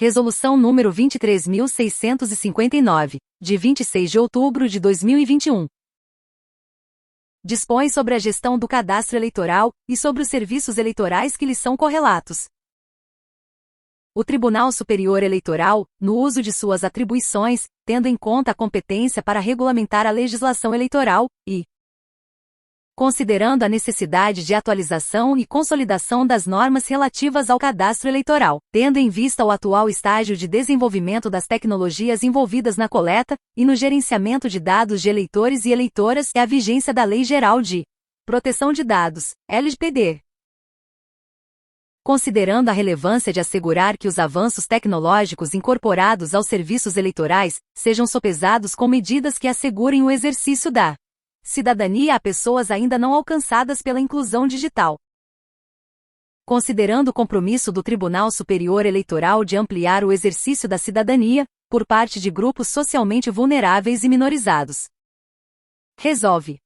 Resolução número 23.659, de 26 de outubro de 2021. Dispõe sobre a gestão do cadastro eleitoral e sobre os serviços eleitorais que lhes são correlatos. O Tribunal Superior Eleitoral, no uso de suas atribuições, tendo em conta a competência para regulamentar a legislação eleitoral, e considerando a necessidade de atualização e consolidação das normas relativas ao cadastro eleitoral, tendo em vista o atual estágio de desenvolvimento das tecnologias envolvidas na coleta e no gerenciamento de dados de eleitores e eleitoras e a vigência da Lei Geral de Proteção de Dados, LGPD. Considerando a relevância de assegurar que os avanços tecnológicos incorporados aos serviços eleitorais sejam sopesados com medidas que assegurem o exercício da cidadania a pessoas ainda não alcançadas pela inclusão digital. Considerando o compromisso do Tribunal Superior Eleitoral de ampliar o exercício da cidadania, por parte de grupos socialmente vulneráveis e minorizados. Resolve.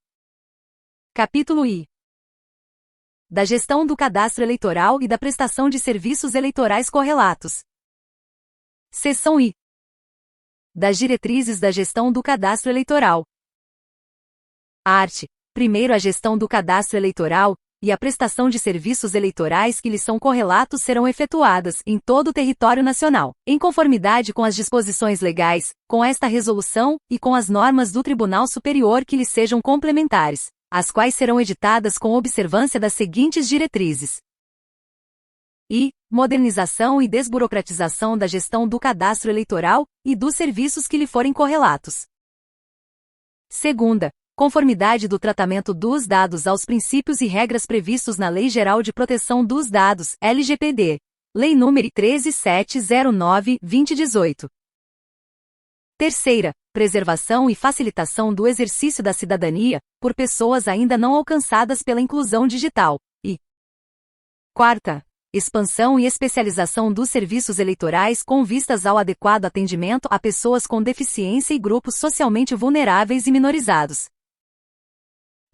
Capítulo I. Da gestão do cadastro eleitoral e da prestação de serviços eleitorais correlatos. Seção I. Das diretrizes da gestão do cadastro eleitoral. Art. 1º, a gestão do cadastro eleitoral e a prestação de serviços eleitorais que lhes são correlatos serão efetuadas em todo o território nacional, em conformidade com as disposições legais, com esta resolução e com as normas do Tribunal Superior que lhes sejam complementares, as quais serão editadas com observância das seguintes diretrizes. I. Modernização e desburocratização da gestão do cadastro eleitoral e dos serviços que lhe forem correlatos. Segunda, conformidade do tratamento dos dados aos princípios e regras previstos na Lei Geral de Proteção dos Dados, LGPD. Lei nº 13.709/2018. Terceira, preservação e facilitação do exercício da cidadania, por pessoas ainda não alcançadas pela inclusão digital. E quarta, expansão e especialização dos serviços eleitorais com vistas ao adequado atendimento a pessoas com deficiência e grupos socialmente vulneráveis e minorizados.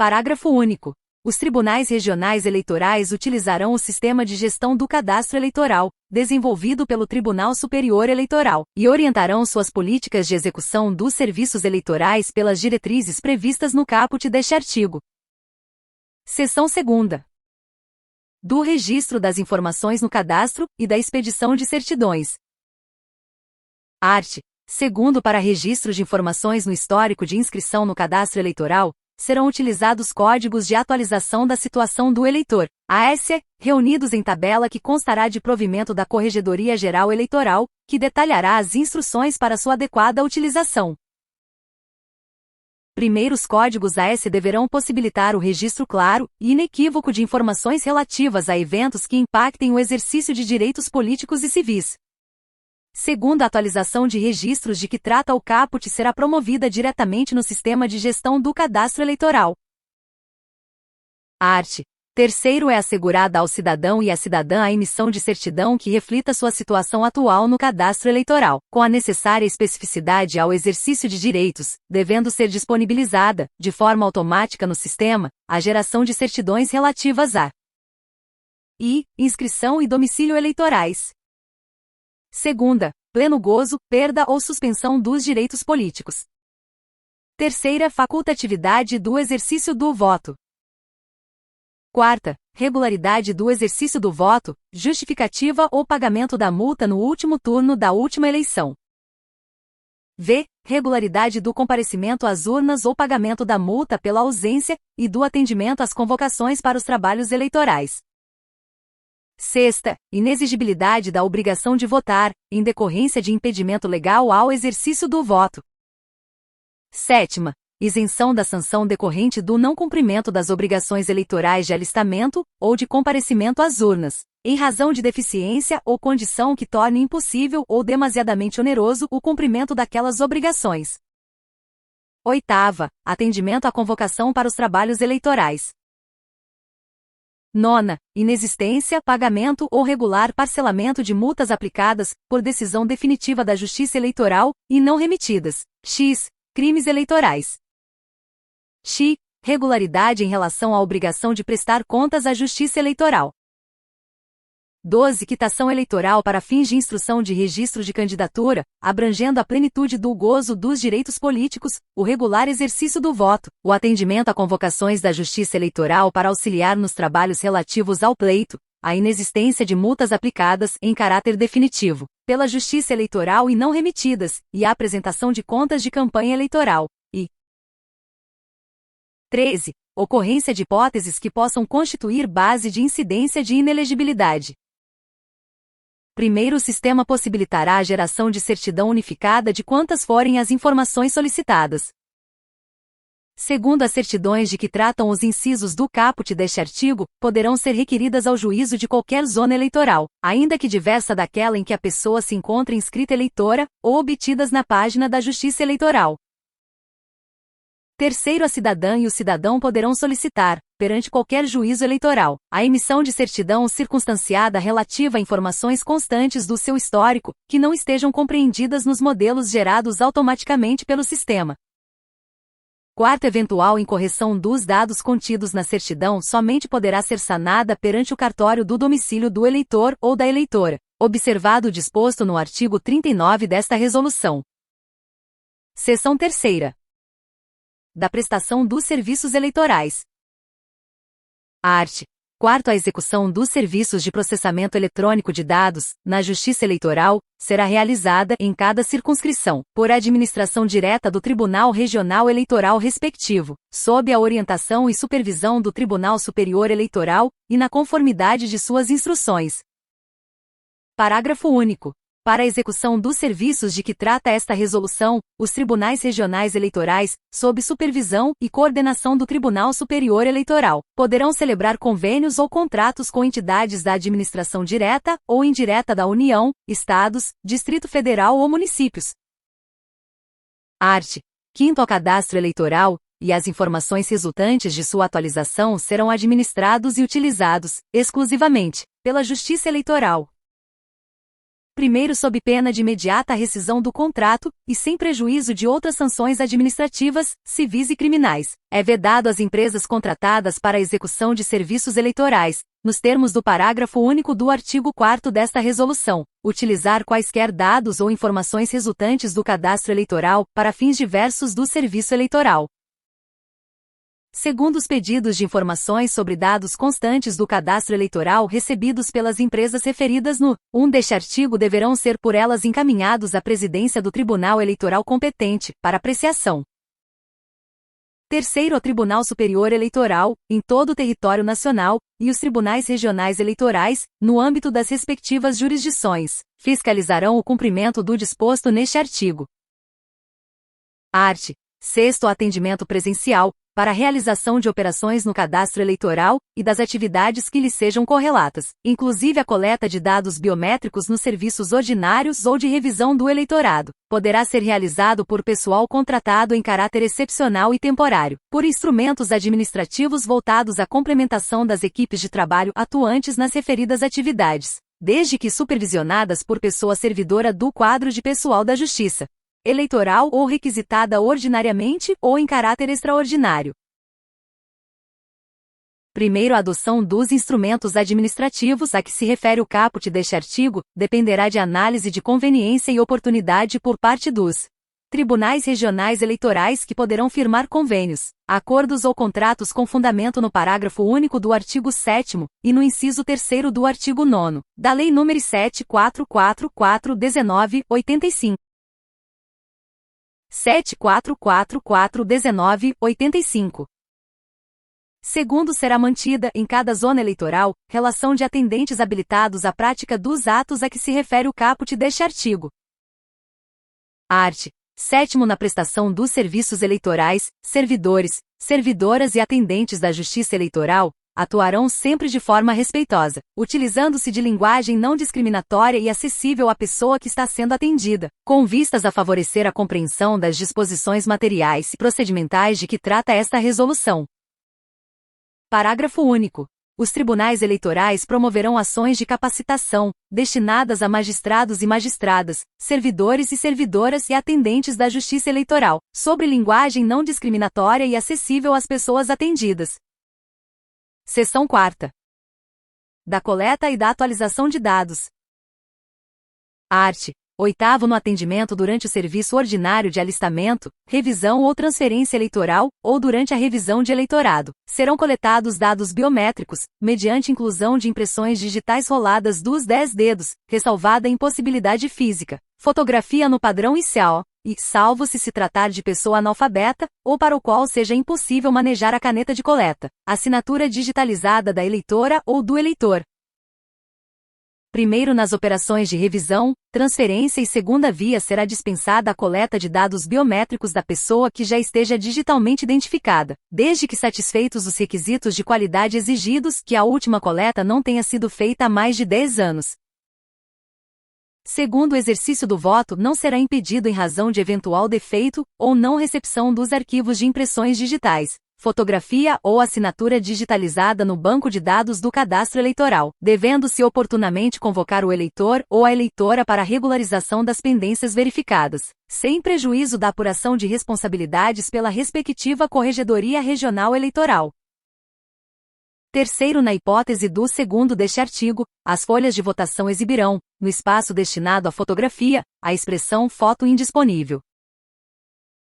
Parágrafo único. Os tribunais regionais eleitorais utilizarão o sistema de gestão do cadastro eleitoral, desenvolvido pelo Tribunal Superior Eleitoral, e orientarão suas políticas de execução dos serviços eleitorais pelas diretrizes previstas no caput deste artigo. Seção 2ª. Do registro das informações no cadastro e da expedição de certidões. Art. 2º, para registro de informações no histórico de inscrição no cadastro eleitoral, serão utilizados códigos de atualização da situação do eleitor, AS, reunidos em tabela que constará de provimento da Corregedoria Geral Eleitoral, que detalhará as instruções para sua adequada utilização. Primeiros códigos AS deverão possibilitar o registro claro e inequívoco de informações relativas a eventos que impactem o exercício de direitos políticos e civis. Segunda, a atualização de registros de que trata o caput será promovida diretamente no sistema de gestão do cadastro eleitoral. Art. 3º, é assegurada ao cidadão e à cidadã a emissão de certidão que reflita sua situação atual no cadastro eleitoral, com a necessária especificidade ao exercício de direitos, devendo ser disponibilizada, de forma automática no sistema, a geração de certidões relativas a inscrição e domicílio eleitorais. Segunda, pleno gozo, perda ou suspensão dos direitos políticos. Terceira, facultatividade do exercício do voto. Quarta, regularidade do exercício do voto, justificativa ou pagamento da multa no último turno da última eleição. V. Regularidade do comparecimento às urnas ou pagamento da multa pela ausência e do atendimento às convocações para os trabalhos eleitorais. Sexta, inexigibilidade da obrigação de votar, em decorrência de impedimento legal ao exercício do voto. Sétima, isenção da sanção decorrente do não cumprimento das obrigações eleitorais de alistamento ou de comparecimento às urnas, em razão de deficiência ou condição que torne impossível ou demasiadamente oneroso o cumprimento daquelas obrigações. Oitava, atendimento à convocação para os trabalhos eleitorais. Nona, inexistência, pagamento ou regular parcelamento de multas aplicadas, por decisão definitiva da Justiça Eleitoral, e não remetidas. X. Crimes eleitorais. X. Regularidade em relação à obrigação de prestar contas à Justiça Eleitoral. 12. Quitação eleitoral para fins de instrução de registro de candidatura, abrangendo a plenitude do gozo dos direitos políticos, o regular exercício do voto, o atendimento a convocações da Justiça Eleitoral para auxiliar nos trabalhos relativos ao pleito, a inexistência de multas aplicadas em caráter definitivo pela Justiça Eleitoral e não remetidas, e a apresentação de contas de campanha eleitoral. E 13. Ocorrência de hipóteses que possam constituir base de incidência de inelegibilidade. Primeiro, o sistema possibilitará a geração de certidão unificada de quantas forem as informações solicitadas. Segundo, as certidões de que tratam os incisos do caput deste artigo, poderão ser requeridas ao juízo de qualquer zona eleitoral, ainda que diversa daquela em que a pessoa se encontre inscrita eleitora, ou obtidas na página da Justiça Eleitoral. Terceiro, a cidadã e o cidadão poderão solicitar, perante qualquer juízo eleitoral, a emissão de certidão circunstanciada relativa a informações constantes do seu histórico, que não estejam compreendidas nos modelos gerados automaticamente pelo sistema. Quarto, eventual incorreção dos dados contidos na certidão somente poderá ser sanada perante o cartório do domicílio do eleitor ou da eleitora, observado o disposto no artigo 39 desta resolução. Seção 3ª. Da prestação dos serviços eleitorais. Art. 4º. A execução dos serviços de processamento eletrônico de dados, na Justiça Eleitoral, será realizada, em cada circunscrição, por administração direta do Tribunal Regional Eleitoral respectivo, sob a orientação e supervisão do Tribunal Superior Eleitoral, e na conformidade de suas instruções. Parágrafo único. Para a execução dos serviços de que trata esta resolução, os tribunais regionais eleitorais, sob supervisão e coordenação do Tribunal Superior Eleitoral, poderão celebrar convênios ou contratos com entidades da administração direta ou indireta da União, Estados, Distrito Federal ou municípios. Art. 5º. O cadastro eleitoral e as informações resultantes de sua atualização serão administrados e utilizados, exclusivamente, pela Justiça Eleitoral. Primeiro, sob pena de imediata rescisão do contrato, e sem prejuízo de outras sanções administrativas, civis e criminais, é vedado às empresas contratadas para a execução de serviços eleitorais, nos termos do parágrafo único do artigo 4º desta resolução, utilizar quaisquer dados ou informações resultantes do cadastro eleitoral para fins diversos do serviço eleitoral. Segundo, os pedidos de informações sobre dados constantes do cadastro eleitoral recebidos pelas empresas referidas no 1 deste artigo deverão ser por elas encaminhados à presidência do Tribunal Eleitoral competente, para apreciação. Terceiro, ao Tribunal Superior Eleitoral, em todo o território nacional, e os tribunais regionais eleitorais, no âmbito das respectivas jurisdições, fiscalizarão o cumprimento do disposto neste artigo. Art. 6º. Atendimento presencial, para a realização de operações no cadastro eleitoral, e das atividades que lhe sejam correlatas, inclusive a coleta de dados biométricos nos serviços ordinários ou de revisão do eleitorado, poderá ser realizado por pessoal contratado em caráter excepcional e temporário, por instrumentos administrativos voltados à complementação das equipes de trabalho atuantes nas referidas atividades, desde que supervisionadas por pessoa servidora do quadro de pessoal da Justiça Eleitoral ou requisitada ordinariamente ou em caráter extraordinário. Primeiro, a adoção dos instrumentos administrativos a que se refere o caput deste artigo, dependerá de análise de conveniência e oportunidade por parte dos tribunais regionais eleitorais que poderão firmar convênios, acordos ou contratos com fundamento no parágrafo único do artigo 7º e no inciso 3º do artigo 9º, da Lei nº 7444/1985. 7444/1985. Segundo, será mantida, em cada zona eleitoral, relação de atendentes habilitados à prática dos atos a que se refere o caput deste artigo. Art. 7º. Na prestação dos serviços eleitorais, servidores, servidoras e atendentes da Justiça Eleitoral atuarão sempre de forma respeitosa, utilizando-se de linguagem não discriminatória e acessível à pessoa que está sendo atendida, com vistas a favorecer a compreensão das disposições materiais e procedimentais de que trata esta resolução. Parágrafo único. Os tribunais eleitorais promoverão ações de capacitação, destinadas a magistrados e magistradas, servidores e servidoras e atendentes da Justiça Eleitoral, sobre linguagem não discriminatória e acessível às pessoas atendidas. Seção 4ª. da coleta e da atualização de dados. Art. 8º no atendimento durante o serviço ordinário de alistamento, revisão ou transferência eleitoral, ou durante a revisão de eleitorado, serão coletados dados biométricos, mediante inclusão de impressões digitais roladas dos 10 dedos, ressalvada a impossibilidade física, fotografia no padrão ICAO, e, salvo se tratar de pessoa analfabeta, ou para o qual seja impossível manejar a caneta de coleta, assinatura digitalizada da eleitora ou do eleitor. Primeiro, nas operações de revisão, transferência e segunda via será dispensada a coleta de dados biométricos da pessoa que já esteja digitalmente identificada, desde que satisfeitos os requisitos de qualidade exigidos, que a última coleta não tenha sido feita há mais de 10 anos. Segundo, o exercício do voto não será impedido em razão de eventual defeito ou não recepção dos arquivos de impressões digitais, fotografia ou assinatura digitalizada no banco de dados do cadastro eleitoral, devendo-se oportunamente convocar o eleitor ou a eleitora para a regularização das pendências verificadas, sem prejuízo da apuração de responsabilidades pela respectiva Corregedoria Regional Eleitoral. Terceiro, na hipótese do segundo deste artigo, as folhas de votação exibirão, no espaço destinado à fotografia, a expressão foto indisponível.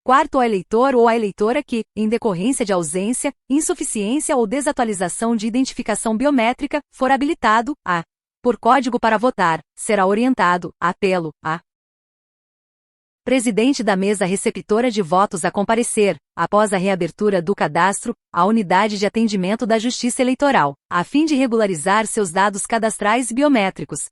Quarto, ao eleitor ou à eleitora que, em decorrência de ausência, insuficiência ou desatualização de identificação biométrica, for habilitado a, por código para votar, será orientado, apelo, a presidente da mesa receptora de votos a comparecer, após a reabertura do cadastro, à unidade de atendimento da Justiça Eleitoral, a fim de regularizar seus dados cadastrais e biométricos.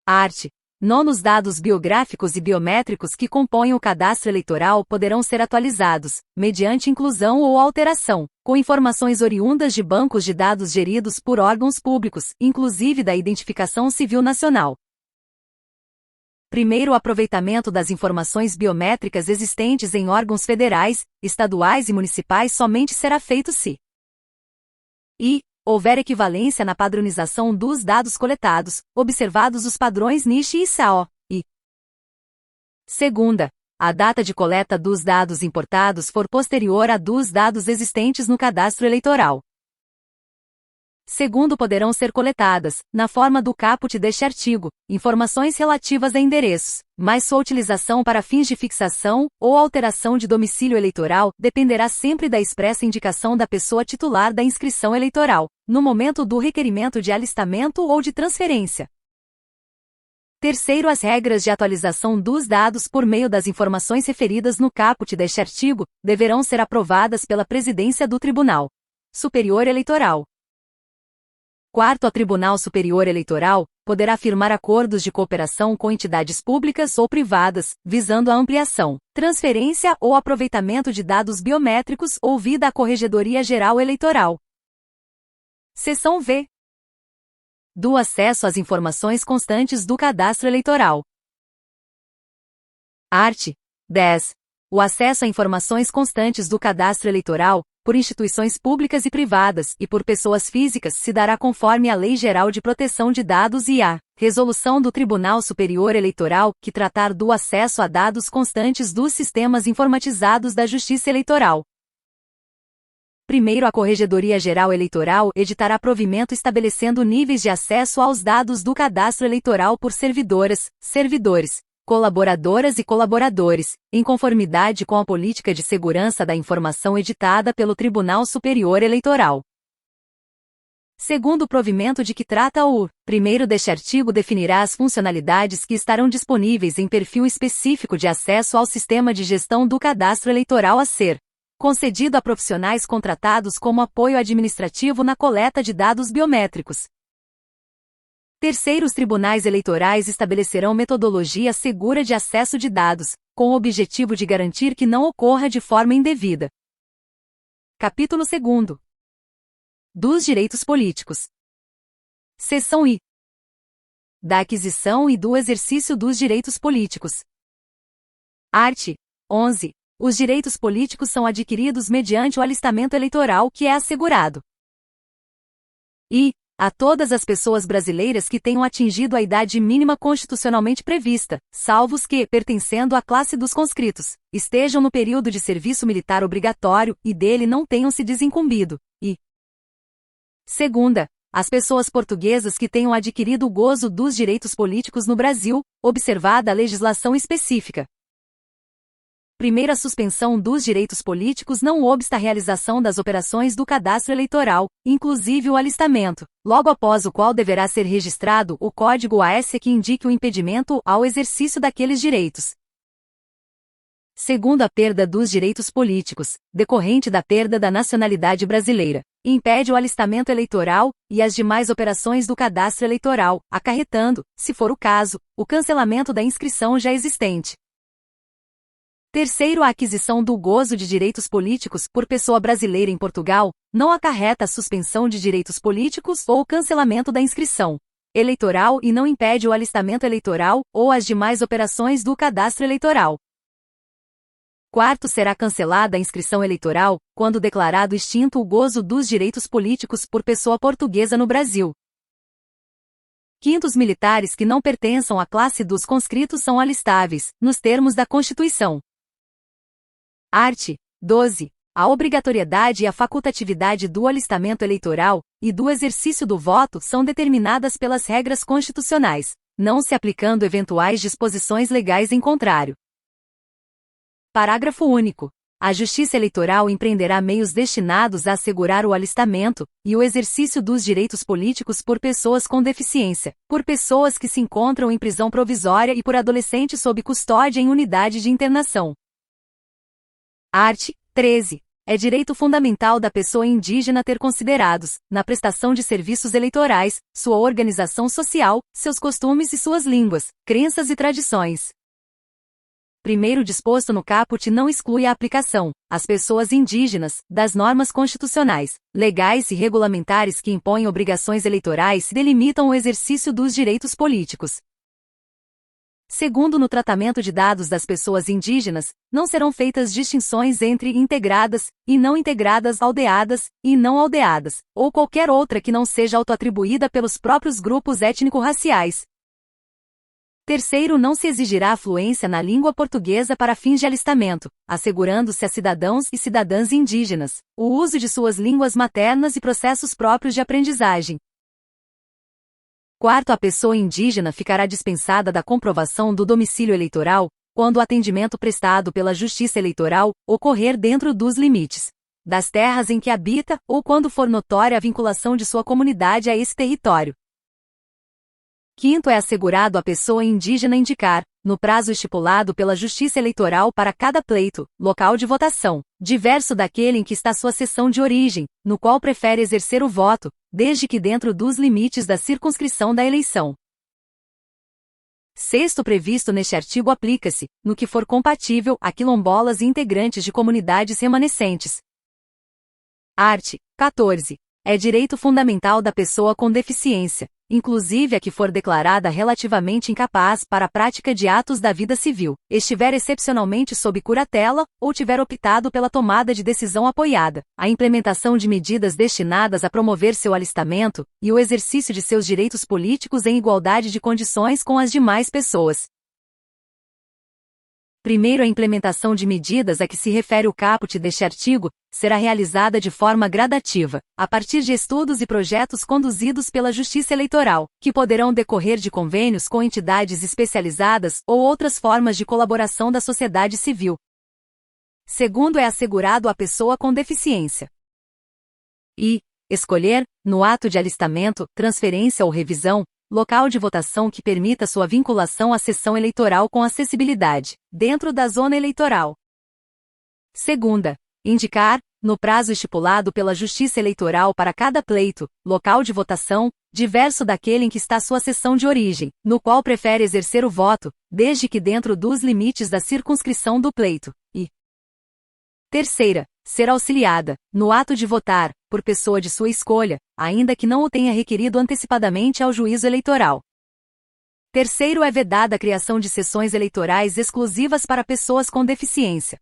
Art. 9. Os dados biográficos e biométricos que compõem o cadastro eleitoral poderão ser atualizados, mediante inclusão ou alteração, com informações oriundas de bancos de dados geridos por órgãos públicos, inclusive da Identificação Civil Nacional. Primeiro, o aproveitamento das informações biométricas existentes em órgãos federais, estaduais e municipais somente será feito se houver equivalência na padronização dos dados coletados, observados os padrões NIS e ICAO, e segunda, a data de coleta dos dados importados for posterior à dos dados existentes no cadastro eleitoral. Segundo, poderão ser coletadas, na forma do caput deste artigo, informações relativas a endereços, mas sua utilização para fins de fixação ou alteração de domicílio eleitoral dependerá sempre da expressa indicação da pessoa titular da inscrição eleitoral, no momento do requerimento de alistamento ou de transferência. Terceiro, as regras de atualização dos dados por meio das informações referidas no caput deste artigo deverão ser aprovadas pela Presidência do Tribunal Superior Eleitoral. Quarto, o Tribunal Superior Eleitoral poderá firmar acordos de cooperação com entidades públicas ou privadas, visando a ampliação, transferência ou aproveitamento de dados biométricos ouvida a Corregedoria Geral Eleitoral. Seção V. Do acesso às informações constantes do cadastro eleitoral. Art. 10. O acesso a informações constantes do cadastro eleitoral, por instituições públicas e privadas e por pessoas físicas se dará conforme a Lei Geral de Proteção de Dados e a Resolução do Tribunal Superior Eleitoral, que tratar do acesso a dados constantes dos sistemas informatizados da Justiça Eleitoral. Primeiro, a Corregedoria Geral Eleitoral editará provimento estabelecendo níveis de acesso aos dados do cadastro eleitoral por servidoras, servidores, colaboradoras e colaboradores, em conformidade com a política de segurança da informação editada pelo Tribunal Superior Eleitoral. Segundo o provimento de que trata o primeiro deste artigo definirá as funcionalidades que estarão disponíveis em perfil específico de acesso ao sistema de gestão do cadastro eleitoral a ser concedido a profissionais contratados como apoio administrativo na coleta de dados biométricos. Terceiro, os tribunais eleitorais estabelecerão metodologia segura de acesso de dados, com o objetivo de garantir que não ocorra de forma indevida. Capítulo 2. Dos direitos políticos. Seção I. Da aquisição e do exercício dos direitos políticos. Art. 11. Os direitos políticos são adquiridos mediante o alistamento eleitoral que é assegurado a todas as pessoas brasileiras que tenham atingido a idade mínima constitucionalmente prevista, salvo os que, pertencendo à classe dos conscritos, estejam no período de serviço militar obrigatório e dele não tenham se desincumbido, e segunda, as pessoas portuguesas que tenham adquirido o gozo dos direitos políticos no Brasil, observada a legislação específica. Primeira suspensão dos direitos políticos não obsta a realização das operações do cadastro eleitoral, inclusive o alistamento, logo após o qual deverá ser registrado o código AS que indique o impedimento ao exercício daqueles direitos. Segundo, a perda dos direitos políticos, decorrente da perda da nacionalidade brasileira, impede o alistamento eleitoral e as demais operações do cadastro eleitoral, acarretando, se for o caso, o cancelamento da inscrição já existente. Terceiro, a aquisição do gozo de direitos políticos por pessoa brasileira em Portugal não acarreta a suspensão de direitos políticos ou o cancelamento da inscrição eleitoral e não impede o alistamento eleitoral ou as demais operações do cadastro eleitoral. Quarto, será cancelada a inscrição eleitoral quando declarado extinto o gozo dos direitos políticos por pessoa portuguesa no Brasil. Quinto, os militares que não pertençam à classe dos conscritos são alistáveis, nos termos da Constituição. Art. 12. A obrigatoriedade e a facultatividade do alistamento eleitoral e do exercício do voto são determinadas pelas regras constitucionais, não se aplicando eventuais disposições legais em contrário. Parágrafo único. A Justiça Eleitoral empreenderá meios destinados a assegurar o alistamento e o exercício dos direitos políticos por pessoas com deficiência, por pessoas que se encontram em prisão provisória e por adolescentes sob custódia em unidade de internação. Art. 13. É direito fundamental da pessoa indígena ter considerados, na prestação de serviços eleitorais, sua organização social, seus costumes e suas línguas, crenças e tradições. Primeiro disposto no caput não exclui a aplicação, às pessoas indígenas, das normas constitucionais, legais e regulamentares que impõem obrigações eleitorais e delimitam o exercício dos direitos políticos. Segundo, no tratamento de dados das pessoas indígenas, não serão feitas distinções entre integradas e não integradas, aldeadas e não aldeadas, ou qualquer outra que não seja autoatribuída pelos próprios grupos étnico-raciais. Terceiro, não se exigirá a fluência na língua portuguesa para fins de alistamento, assegurando-se a cidadãos e cidadãs indígenas o uso de suas línguas maternas e processos próprios de aprendizagem. Quarto, a pessoa indígena ficará dispensada da comprovação do domicílio eleitoral, quando o atendimento prestado pela Justiça Eleitoral ocorrer dentro dos limites das terras em que habita ou quando for notória a vinculação de sua comunidade a esse território. Quinto, é assegurado à pessoa indígena indicar, no prazo estipulado pela Justiça Eleitoral para cada pleito, local de votação, diverso daquele em que está sua seção de origem, no qual prefere exercer o voto, desde que dentro dos limites da circunscrição da eleição. Sexto, previsto neste artigo aplica-se, no que for compatível, a quilombolas e integrantes de comunidades remanescentes. Art. 14. É direito fundamental da pessoa com deficiência, inclusive a que for declarada relativamente incapaz para a prática de atos da vida civil, estiver excepcionalmente sob curatela, ou tiver optado pela tomada de decisão apoiada, a implementação de medidas destinadas a promover seu alistamento e o exercício de seus direitos políticos em igualdade de condições com as demais pessoas. Primeiro, a implementação de medidas a que se refere o caput deste artigo será realizada de forma gradativa, a partir de estudos e projetos conduzidos pela Justiça Eleitoral, que poderão decorrer de convênios com entidades especializadas ou outras formas de colaboração da sociedade civil. Segundo, é assegurado à pessoa com deficiência e escolher, no ato de alistamento, transferência ou revisão, local de votação que permita sua vinculação à sessão eleitoral com acessibilidade, dentro da zona eleitoral. Segunda, indicar, no prazo estipulado pela Justiça Eleitoral para cada pleito, local de votação, diverso daquele em que está sua sessão de origem, no qual prefere exercer o voto, desde que dentro dos limites da circunscrição do pleito, e terceira, ser auxiliada, no ato de votar, por pessoa de sua escolha, ainda que não o tenha requerido antecipadamente ao juízo eleitoral. Terceiro, é vedada a criação de sessões eleitorais exclusivas para pessoas com deficiência.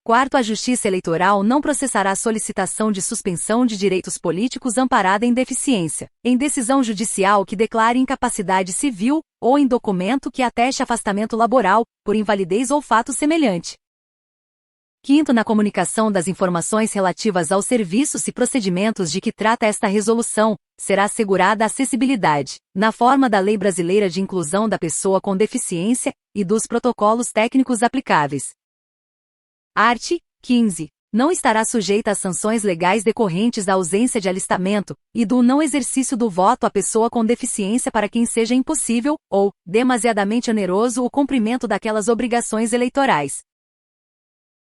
Quarto, a Justiça Eleitoral não processará solicitação de suspensão de direitos políticos amparada em deficiência, em decisão judicial que declare incapacidade civil, ou em documento que ateste afastamento laboral, por invalidez ou fato semelhante. Quinto, na comunicação das informações relativas aos serviços e procedimentos de que trata esta resolução, será assegurada a acessibilidade, na forma da Lei Brasileira de Inclusão da Pessoa com Deficiência, e dos protocolos técnicos aplicáveis. Art. 15. Não estará sujeita às sanções legais decorrentes da ausência de alistamento, e do não exercício do voto à pessoa com deficiência para quem seja impossível, ou, demasiadamente oneroso o cumprimento daquelas obrigações eleitorais.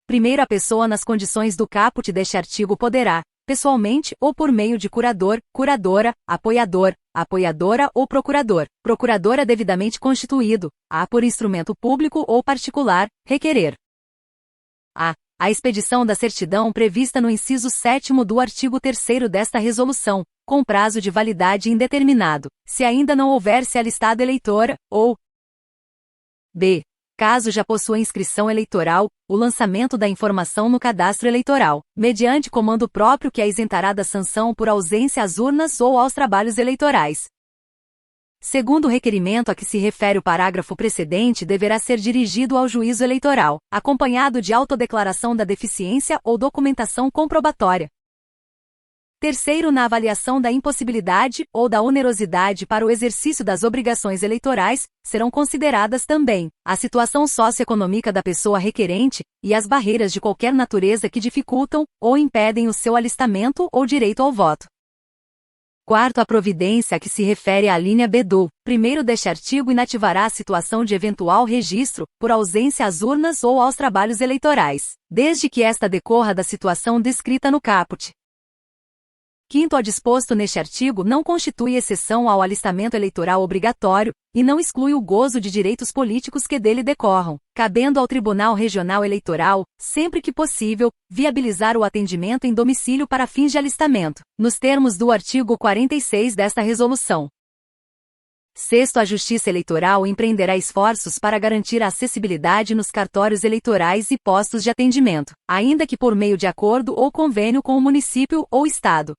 Primeiro, a pessoa nas condições do caput deste artigo poderá, pessoalmente ou por meio de curador, curadora, apoiador, apoiadora ou procurador, procuradora devidamente constituído, por instrumento público ou particular, requerer a expedição da certidão prevista no inciso 7º do artigo 3º desta resolução, com prazo de validade indeterminado, se ainda não houver se alistado eleitora, ou b. Caso já possua inscrição eleitoral, o lançamento da informação no cadastro eleitoral, mediante comando próprio que a isentará da sanção por ausência às urnas ou aos trabalhos eleitorais. Segundo o requerimento a que se refere o parágrafo precedente, deverá ser dirigido ao juízo eleitoral, acompanhado de autodeclaração da deficiência ou documentação comprobatória. Terceiro, na avaliação da impossibilidade ou da onerosidade para o exercício das obrigações eleitorais, serão consideradas também a situação socioeconômica da pessoa requerente e as barreiras de qualquer natureza que dificultam ou impedem o seu alistamento ou direito ao voto. Quarto, a providência a que se refere a linha B do primeiro deste artigo inativará a situação de eventual registro, por ausência às urnas ou aos trabalhos eleitorais, desde que esta decorra da situação descrita no caput. Quinto, o disposto neste artigo não constitui exceção ao alistamento eleitoral obrigatório, e não exclui o gozo de direitos políticos que dele decorram, cabendo ao Tribunal Regional Eleitoral, sempre que possível, viabilizar o atendimento em domicílio para fins de alistamento, nos termos do artigo 46 desta resolução. Sexto, a Justiça Eleitoral empreenderá esforços para garantir a acessibilidade nos cartórios eleitorais e postos de atendimento, ainda que por meio de acordo ou convênio com o município ou Estado.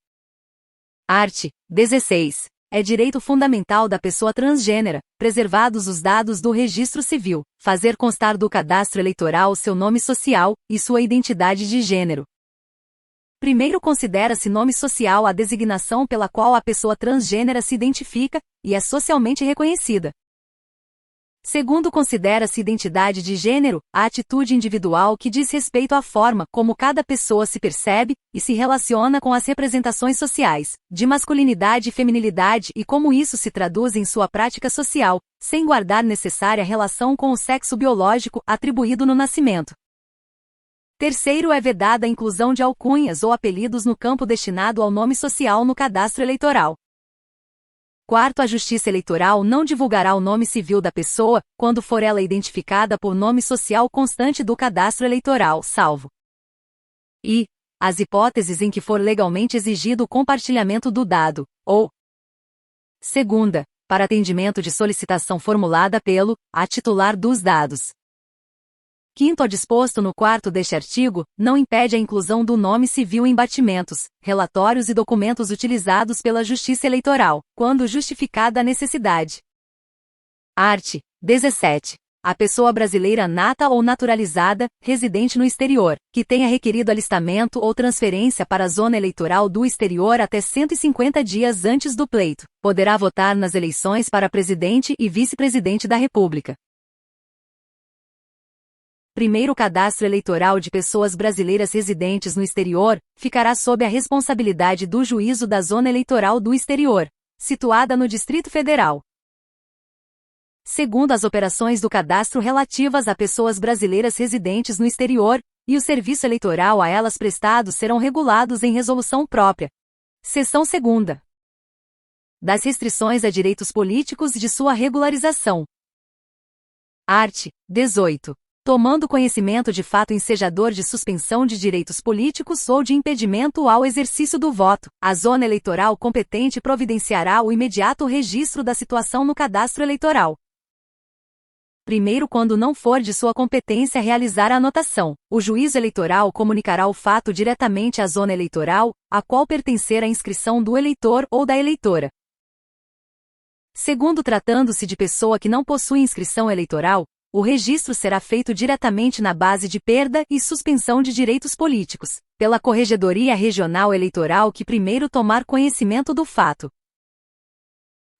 Art. 16. É direito fundamental da pessoa transgênera, preservados os dados do registro civil, fazer constar do cadastro eleitoral seu nome social e sua identidade de gênero. Primeiro, considera-se nome social a designação pela qual a pessoa transgênera se identifica e é socialmente reconhecida. Segundo, considera-se identidade de gênero a atitude individual que diz respeito à forma como cada pessoa se percebe e se relaciona com as representações sociais, de masculinidade e feminilidade e como isso se traduz em sua prática social, sem guardar necessária relação com o sexo biológico atribuído no nascimento. Terceiro, é vedada a inclusão de alcunhas ou apelidos no campo destinado ao nome social no cadastro eleitoral. Quarto, a Justiça Eleitoral não divulgará o nome civil da pessoa, quando for ela identificada por nome social constante do cadastro eleitoral, salvo as hipóteses em que for legalmente exigido o compartilhamento do dado, ou segunda, para atendimento de solicitação formulada pelo titular dos dados. Quinto, ao disposto no quarto deste artigo, não impede a inclusão do nome civil em batimentos, relatórios e documentos utilizados pela Justiça Eleitoral, quando justificada a necessidade. Art. 17. A pessoa brasileira nata ou naturalizada, residente no exterior, que tenha requerido alistamento ou transferência para a zona eleitoral do exterior até 150 dias antes do pleito, poderá votar nas eleições para presidente e vice-presidente da República. Primeiro, o cadastro eleitoral de pessoas brasileiras residentes no exterior ficará sob a responsabilidade do Juízo da Zona Eleitoral do Exterior, situada no Distrito Federal. Segundo, as operações do cadastro relativas a pessoas brasileiras residentes no exterior e o serviço eleitoral a elas prestado serão regulados em resolução própria. Seção 2ª. Das restrições a direitos políticos e de sua regularização. Art. 18. Tomando conhecimento de fato ensejador de suspensão de direitos políticos ou de impedimento ao exercício do voto, a zona eleitoral competente providenciará o imediato registro da situação no cadastro eleitoral. Primeiro, quando não for de sua competência realizar a anotação, o juízo eleitoral comunicará o fato diretamente à zona eleitoral, a qual pertencer a inscrição do eleitor ou da eleitora. Segundo, tratando-se de pessoa que não possui inscrição eleitoral, o registro será feito diretamente na base de perda e suspensão de direitos políticos, pela Corregedoria Regional Eleitoral que primeiro tomar conhecimento do fato.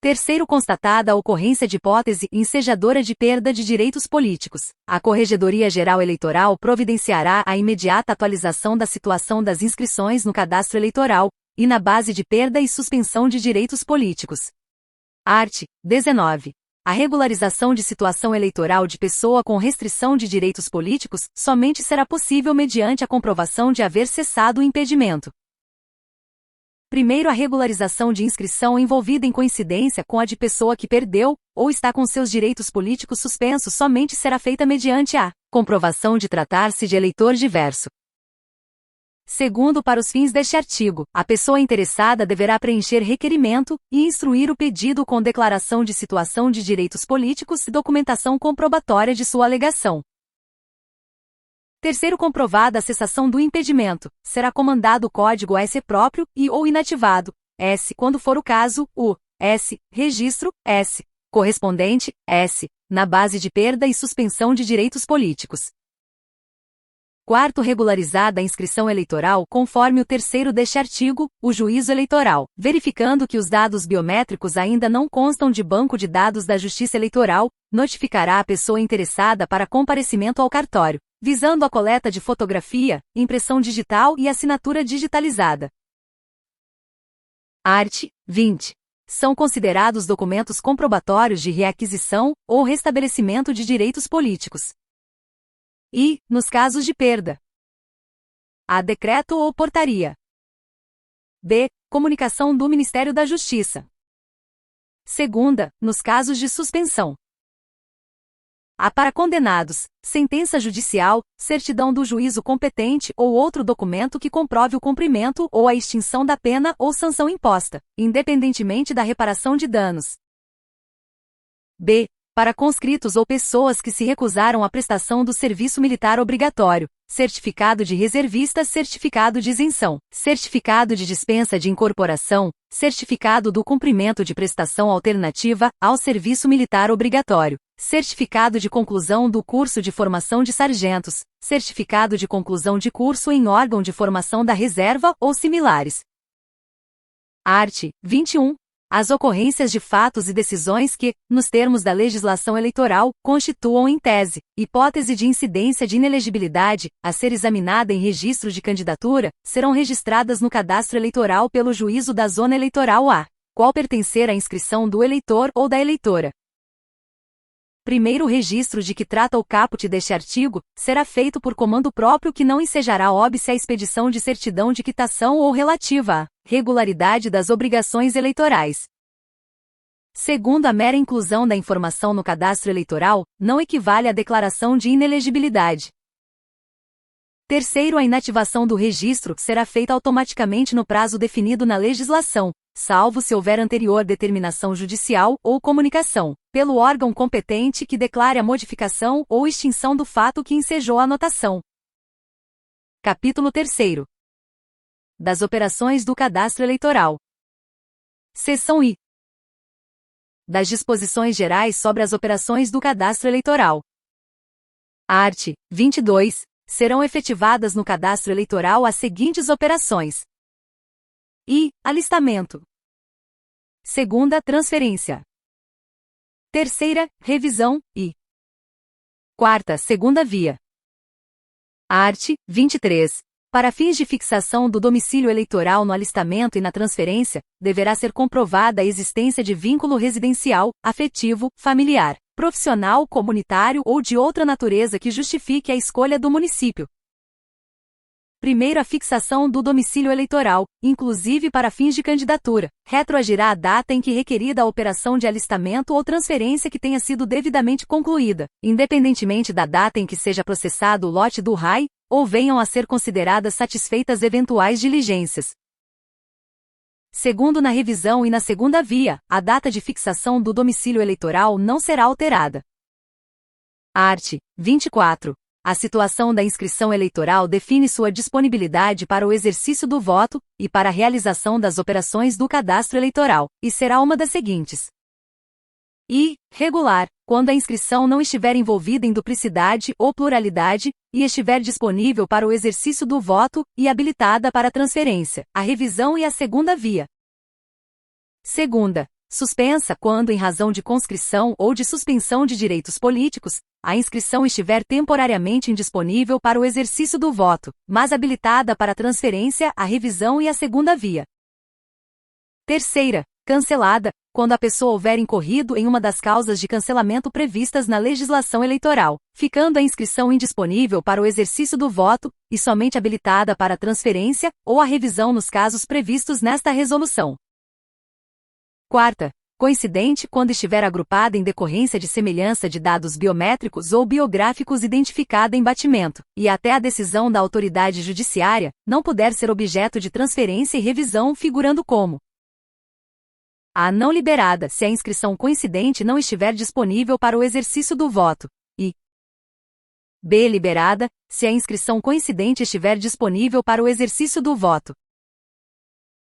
Terceiro, constatada a ocorrência de hipótese ensejadora de perda de direitos políticos, a Corregedoria Geral Eleitoral providenciará a imediata atualização da situação das inscrições no cadastro eleitoral e na base de perda e suspensão de direitos políticos. Art. 19. A regularização de situação eleitoral de pessoa com restrição de direitos políticos somente será possível mediante a comprovação de haver cessado o impedimento. Primeiro, a regularização de inscrição envolvida em coincidência com a de pessoa que perdeu ou está com seus direitos políticos suspensos somente será feita mediante a comprovação de tratar-se de eleitor diverso. Segundo, para os fins deste artigo, a pessoa interessada deverá preencher requerimento e instruir o pedido com declaração de situação de direitos políticos e documentação comprobatória de sua alegação. Terceiro, comprovada a cessação do impedimento, será comandado o código a esse próprio e ou inativado, S, quando for o caso, o S, registro, S, correspondente, S, na base de perda e suspensão de direitos políticos. Quarto, regularizada a inscrição eleitoral conforme o terceiro deste artigo, o juízo eleitoral, verificando que os dados biométricos ainda não constam de banco de dados da Justiça Eleitoral, notificará a pessoa interessada para comparecimento ao cartório, visando a coleta de fotografia, impressão digital e assinatura digitalizada. Art. 20. São considerados documentos comprobatórios de reaquisição ou restabelecimento de direitos políticos. E, nos casos de perda, a decreto ou portaria. B. Comunicação do Ministério da Justiça. Segunda, nos casos de suspensão. A. Para condenados, sentença judicial, certidão do juízo competente ou outro documento que comprove o cumprimento ou a extinção da pena ou sanção imposta, independentemente da reparação de danos. B. Para conscritos ou pessoas que se recusaram à prestação do serviço militar obrigatório, certificado de reservista, certificado de isenção, certificado de dispensa de incorporação, certificado do cumprimento de prestação alternativa ao serviço militar obrigatório, certificado de conclusão do curso de formação de sargentos, certificado de conclusão de curso em órgão de formação da reserva ou similares. Art. 21. As ocorrências de fatos e decisões que, nos termos da legislação eleitoral, constituam em tese, hipótese de incidência de inelegibilidade, a ser examinada em registro de candidatura, serão registradas no cadastro eleitoral pelo juízo da zona eleitoral a qual pertencer à inscrição do eleitor ou da eleitora. Primeiro, o registro de que trata o caput deste artigo, será feito por comando próprio que não ensejará óbice a expedição de certidão de quitação ou relativa à regularidade das obrigações eleitorais. Segundo, a mera inclusão da informação no cadastro eleitoral, não equivale à declaração de inelegibilidade. Terceiro, a inativação do registro será feita automaticamente no prazo definido na legislação, salvo se houver anterior determinação judicial ou comunicação, pelo órgão competente que declare a modificação ou extinção do fato que ensejou a anotação. Capítulo 3º. Das operações do cadastro eleitoral. Seção I. Das disposições gerais sobre as operações do cadastro eleitoral. Art. 22. Serão efetivadas no cadastro eleitoral as seguintes operações. I. Alistamento. Segunda, transferência. Terceira, revisão, e quarta, segunda via. Art. 23. Para fins de fixação do domicílio eleitoral no alistamento e na transferência, deverá ser comprovada a existência de vínculo residencial, afetivo, familiar, profissional, comunitário ou de outra natureza que justifique a escolha do município. Primeiro, a fixação do domicílio eleitoral, inclusive para fins de candidatura, retroagirá a data em que requerida a operação de alistamento ou transferência que tenha sido devidamente concluída, independentemente da data em que seja processado o lote do RAI, ou venham a ser consideradas satisfeitas eventuais diligências. Segundo, na revisão e na segunda via, a data de fixação do domicílio eleitoral não será alterada. Art. 24. A situação da inscrição eleitoral define sua disponibilidade para o exercício do voto e para a realização das operações do cadastro eleitoral, e será uma das seguintes. E, regular, quando a inscrição não estiver envolvida em duplicidade ou pluralidade, e estiver disponível para o exercício do voto, e habilitada para a transferência, a revisão e a segunda via. Segunda, suspensa quando em razão de conscrição ou de suspensão de direitos políticos, a inscrição estiver temporariamente indisponível para o exercício do voto, mas habilitada para a transferência, a revisão e a segunda via. Terceira, cancelada, quando a pessoa houver incorrido em uma das causas de cancelamento previstas na legislação eleitoral, ficando a inscrição indisponível para o exercício do voto, e somente habilitada para a transferência, ou a revisão nos casos previstos nesta resolução. Quarta, coincidente quando estiver agrupada em decorrência de semelhança de dados biométricos ou biográficos identificada em batimento, e até a decisão da autoridade judiciária, não puder ser objeto de transferência e revisão figurando como A não liberada se a inscrição coincidente não estiver disponível para o exercício do voto, e B liberada, se a inscrição coincidente estiver disponível para o exercício do voto.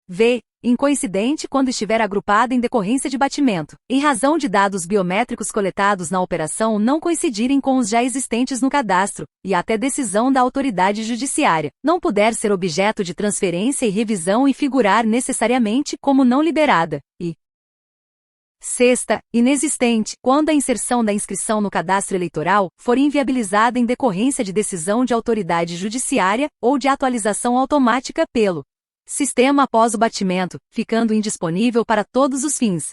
V. Incoincidente quando estiver agrupada em decorrência de batimento, em razão de dados biométricos coletados na operação não coincidirem com os já existentes no cadastro, e até decisão da autoridade judiciária, não puder ser objeto de transferência e revisão e figurar necessariamente como não liberada, e sexta, inexistente, quando a inserção da inscrição no cadastro eleitoral for inviabilizada em decorrência de decisão de autoridade judiciária ou de atualização automática pelo sistema após o batimento, ficando indisponível para todos os fins.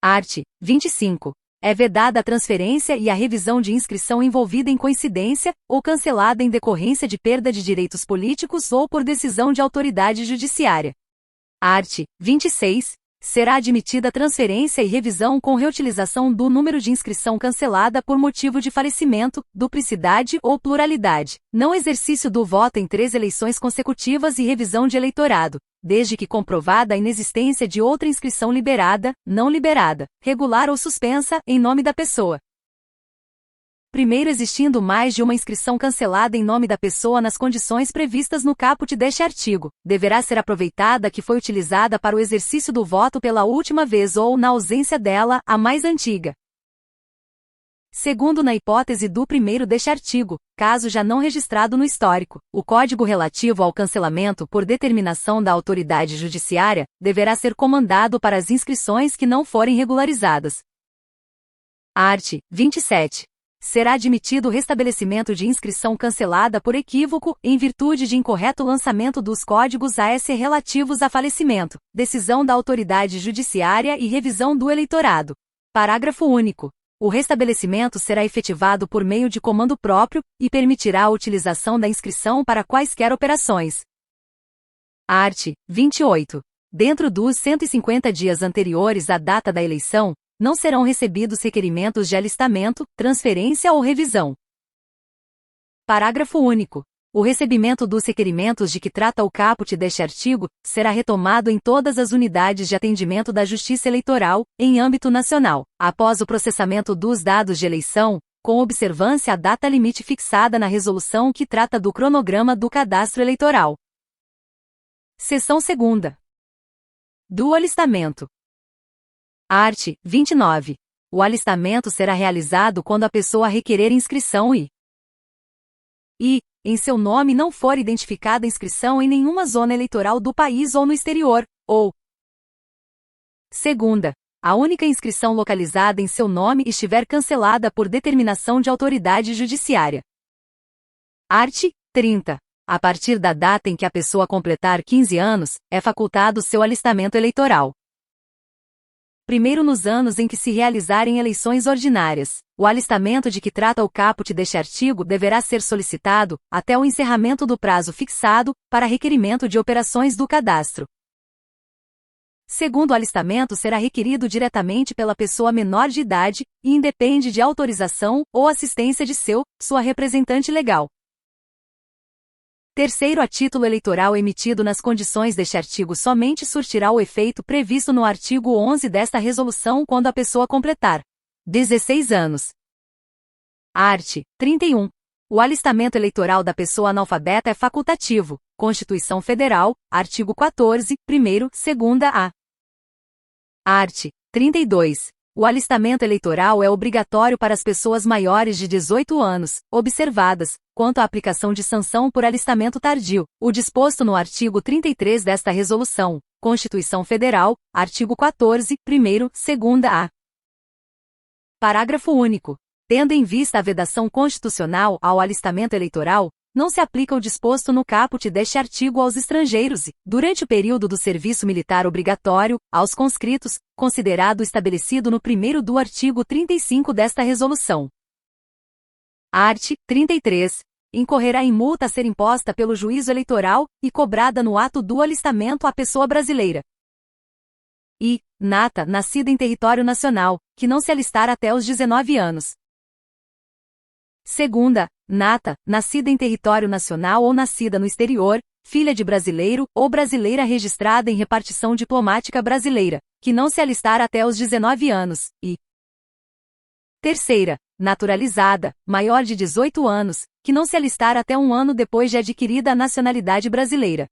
Art. 25. É vedada a transferência e a revisão de inscrição envolvida em coincidência, ou cancelada em decorrência de perda de direitos políticos ou por decisão de autoridade judiciária. Art. 26. Será admitida transferência e revisão com reutilização do número de inscrição cancelada por motivo de falecimento, duplicidade ou pluralidade, não exercício do voto em 3 eleições consecutivas e revisão de eleitorado, desde que comprovada a inexistência de outra inscrição liberada, não liberada, regular ou suspensa, em nome da pessoa. Primeiro, existindo mais de uma inscrição cancelada em nome da pessoa nas condições previstas no caput deste artigo, deverá ser aproveitada a que foi utilizada para o exercício do voto pela última vez ou, na ausência dela, a mais antiga. Segundo, na hipótese do primeiro deste artigo, caso já não registrado no histórico, o código relativo ao cancelamento por determinação da autoridade judiciária, deverá ser comandado para as inscrições que não forem regularizadas. Art. 27. Será admitido o restabelecimento de inscrição cancelada por equívoco, em virtude de incorreto lançamento dos códigos AS relativos a falecimento, decisão da autoridade judiciária e revisão do eleitorado. Parágrafo único. O restabelecimento será efetivado por meio de comando próprio, e permitirá a utilização da inscrição para quaisquer operações. Art. 28. Dentro dos 150 dias anteriores à data da eleição, não serão recebidos requerimentos de alistamento, transferência ou revisão. Parágrafo único. O recebimento dos requerimentos de que trata o caput deste artigo será retomado em todas as unidades de atendimento da Justiça Eleitoral, em âmbito nacional, após o processamento dos dados de eleição, com observância à data limite fixada na resolução que trata do cronograma do cadastro eleitoral. Seção 2ª. Do alistamento. Art. 29. O alistamento será realizado quando a pessoa requerer inscrição e, em seu nome não for identificada inscrição em nenhuma zona eleitoral do país ou no exterior, ou segunda, a única inscrição localizada em seu nome estiver cancelada por determinação de autoridade judiciária. Art. 30. A partir da data em que a pessoa completar 15 anos, é facultado seu alistamento eleitoral. Primeiro, nos anos em que se realizarem eleições ordinárias, o alistamento de que trata o caput deste artigo deverá ser solicitado, até o encerramento do prazo fixado, para requerimento de operações do cadastro. Segundo, o alistamento será requerido diretamente pela pessoa menor de idade, e independe de autorização ou assistência de sua representante legal. Terceiro, a título eleitoral emitido nas condições deste artigo somente surtirá o efeito previsto no artigo 11 desta resolução quando a pessoa completar 16 anos. Art. 31. O alistamento eleitoral da pessoa analfabeta é facultativo. Constituição Federal, artigo 14, 1º, 2ª A. Art. 32. O alistamento eleitoral é obrigatório para as pessoas maiores de 18 anos, observadas, quanto à aplicação de sanção por alistamento tardio, o disposto no artigo 33 desta Resolução, Constituição Federal, artigo 14, 1º, 2ª A. Parágrafo único. Tendo em vista a vedação constitucional ao alistamento eleitoral, não se aplica o disposto no caput deste artigo aos estrangeiros e, durante o período do serviço militar obrigatório, aos conscritos, considerado estabelecido no primeiro do artigo 35 desta Resolução. Art. 33. Incorrerá em multa a ser imposta pelo juízo eleitoral e cobrada no ato do alistamento à pessoa brasileira e, nata, nascida em território nacional, que não se alistar até os 19 anos. Segunda, nata, nascida em território nacional ou nascida no exterior, filha de brasileiro ou brasileira registrada em repartição diplomática brasileira, que não se alistar até os 19 anos, e terceira, naturalizada, maior de 18 anos, que não se alistar até um ano depois de adquirida a nacionalidade brasileira.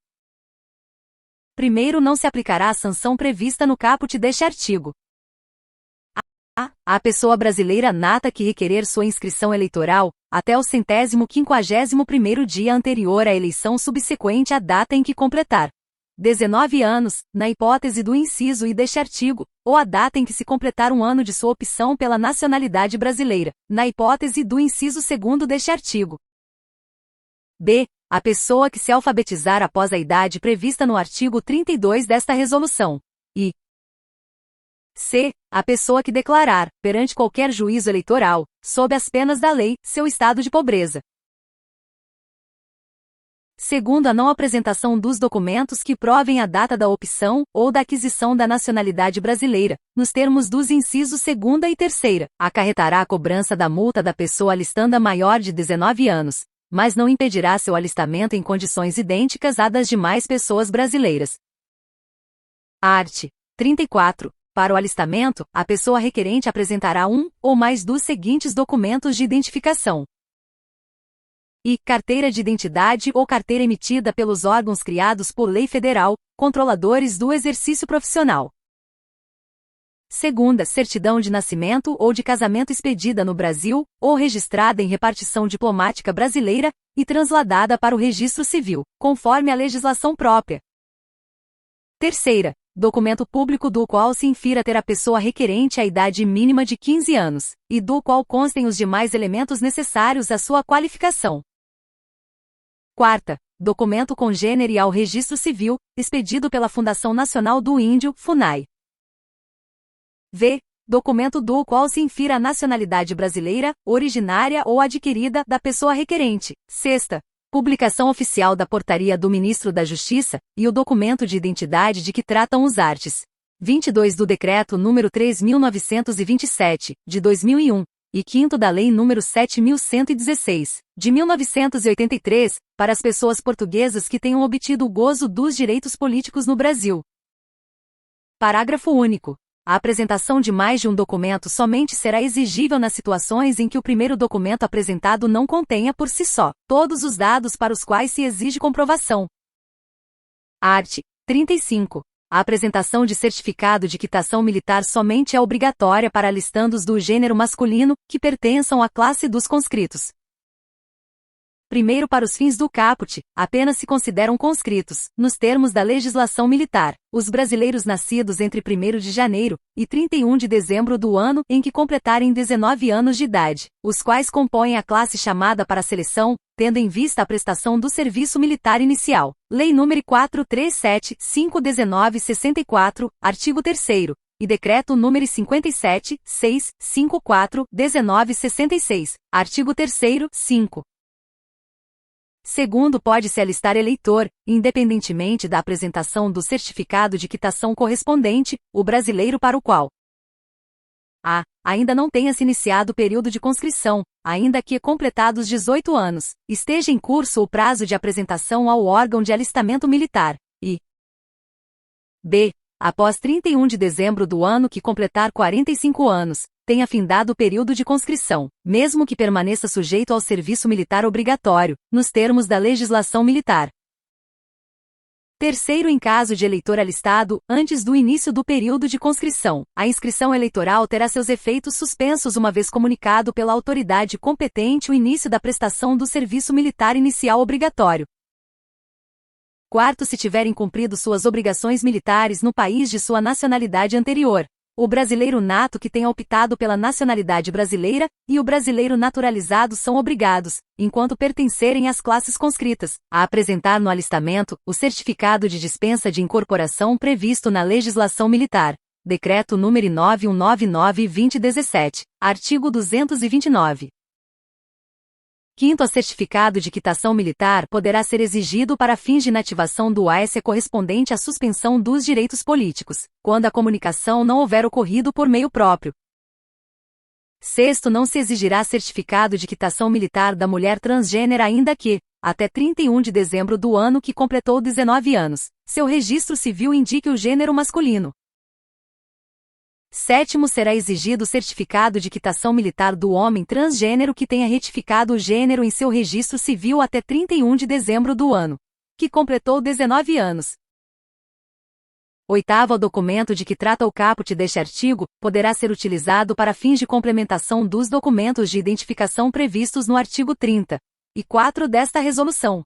Primeiro, não se aplicará a sanção prevista no caput deste artigo. A pessoa brasileira nata que requerer sua inscrição eleitoral, até o 151º dia anterior à eleição subsequente à data em que completar 19 anos, na hipótese do inciso I deste artigo, ou a data em que se completar um ano de sua opção pela nacionalidade brasileira, na hipótese do inciso 2º deste artigo. B. A pessoa que se alfabetizar após a idade prevista no artigo 32 desta Resolução. E C. A pessoa que declarar, perante qualquer juízo eleitoral, sob as penas da lei, seu estado de pobreza. Segundo, a não apresentação dos documentos que provem a data da opção ou da aquisição da nacionalidade brasileira, nos termos dos incisos 2ª e 3ª, acarretará a cobrança da multa da pessoa alistanda maior de 19 anos, mas não impedirá seu alistamento em condições idênticas à das demais pessoas brasileiras. Art. 34. Para o alistamento, a pessoa requerente apresentará um ou mais dos seguintes documentos de identificação: I. Carteira de identidade ou carteira emitida pelos órgãos criados por lei federal, controladores do exercício profissional. Segunda, certidão de nascimento ou de casamento expedida no Brasil, ou registrada em repartição diplomática brasileira, e transladada para o registro civil, conforme a legislação própria. Terceira, documento público do qual se infira ter a pessoa requerente a idade mínima de 15 anos, e do qual constem os demais elementos necessários à sua qualificação. Quarta, documento congênere ao registro civil, expedido pela Fundação Nacional do Índio, FUNAI. V. Documento do qual se infira a nacionalidade brasileira, originária ou adquirida, da pessoa requerente. Sexta, publicação oficial da Portaria do Ministro da Justiça, e o documento de identidade de que tratam os arts. 22 do Decreto nº 3.927, de 2001, e 5º da Lei nº 7.116, de 1983, para as pessoas portuguesas que tenham obtido o gozo dos direitos políticos no Brasil. Parágrafo único. A apresentação de mais de um documento somente será exigível nas situações em que o primeiro documento apresentado não contenha por si só todos os dados para os quais se exige comprovação. Art. 35. A apresentação de certificado de quitação militar somente é obrigatória para alistandos do gênero masculino, que pertençam à classe dos conscritos. Primeiro, para os fins do caput, apenas se consideram conscritos, nos termos da legislação militar, os brasileiros nascidos entre 1º de janeiro e 31 de dezembro do ano em que completarem 19 anos de idade, os quais compõem a classe chamada para a seleção, tendo em vista a prestação do serviço militar inicial. Lei nº 437/5/1964, artigo 3º, e Decreto nº 57/654/1966, artigo 3º, 5. Segundo, pode-se alistar eleitor, independentemente da apresentação do certificado de quitação correspondente, o brasileiro para o qual a. Ainda não tenha se iniciado o período de conscrição, ainda que, completados 18 anos, esteja em curso o prazo de apresentação ao órgão de alistamento militar, e b. Após 31 de dezembro do ano que completar 45 anos, tenha findado o período de conscrição, mesmo que permaneça sujeito ao serviço militar obrigatório, nos termos da legislação militar. Terceiro, em caso de eleitor alistado antes do início do período de conscrição, a inscrição eleitoral terá seus efeitos suspensos uma vez comunicado pela autoridade competente o início da prestação do serviço militar inicial obrigatório. Quarto, se tiverem cumprido suas obrigações militares no país de sua nacionalidade anterior. O brasileiro nato que tenha optado pela nacionalidade brasileira e o brasileiro naturalizado são obrigados, enquanto pertencerem às classes conscritas, a apresentar no alistamento o certificado de dispensa de incorporação previsto na legislação militar. Decreto número 9199/2017, artigo 229. Quinto, o certificado de quitação militar poderá ser exigido para fins de inativação do AS correspondente à suspensão dos direitos políticos, quando a comunicação não houver ocorrido por meio próprio. Sexto, não se exigirá certificado de quitação militar da mulher transgênera ainda que, até 31 de dezembro do ano que completou 19 anos, seu registro civil indique o gênero masculino. Sétimo, será exigido o certificado de quitação militar do homem transgênero que tenha retificado o gênero em seu registro civil até 31 de dezembro do ano que completou 19 anos. Oitavo, o documento de que trata o caput deste artigo poderá ser utilizado para fins de complementação dos documentos de identificação previstos no artigo 34 desta resolução.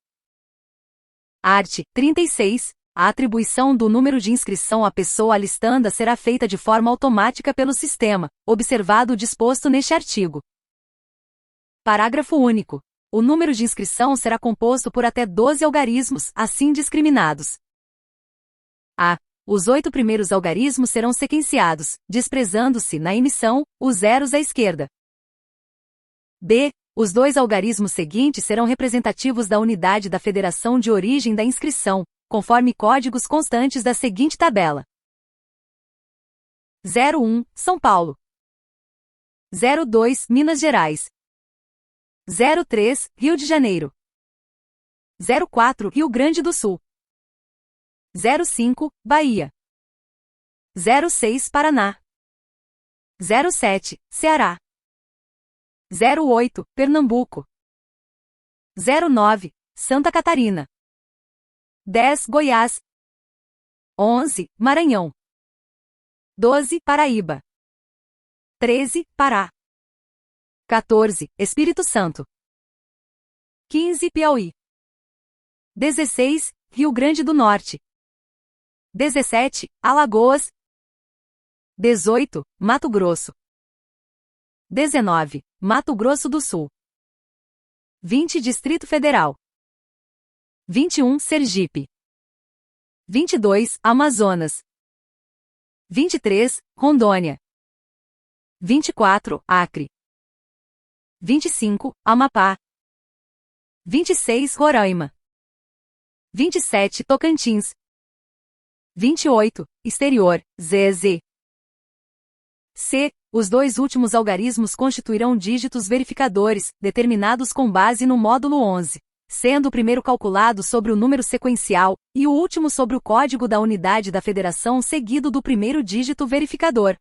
Art. 36. A atribuição do número de inscrição à pessoa alistanda será feita de forma automática pelo sistema, observado o disposto neste artigo. Parágrafo único. O número de inscrição será composto por até 12 algarismos, assim discriminados. A. Os 8 primeiros algarismos serão sequenciados, desprezando-se, na emissão, os zeros à esquerda. B. Os 2 algarismos seguintes serão representativos da unidade da federação de origem da inscrição, conforme códigos constantes da seguinte tabela. 01, São Paulo. 02, Minas Gerais. 03, Rio de Janeiro. 04, Rio Grande do Sul. 05, Bahia. 06, Paraná. 07, Ceará. 08, Pernambuco. 09, Santa Catarina. 10, Goiás. 11, Maranhão. 12, Paraíba. 13, Pará. 14, Espírito Santo. 15, Piauí. 16, Rio Grande do Norte. 17, Alagoas. 18, Mato Grosso. 19, Mato Grosso do Sul. 20, Distrito Federal. 21, Sergipe. 22, Amazonas. 23, Rondônia. 24, Acre. 25, Amapá. 26, Roraima. 27, Tocantins. 28, Exterior, ZZ. C. Os 2 últimos algarismos constituirão dígitos verificadores, determinados com base no módulo 11. Sendo o primeiro calculado sobre o número sequencial, e o último sobre o código da unidade da federação seguido do primeiro dígito verificador.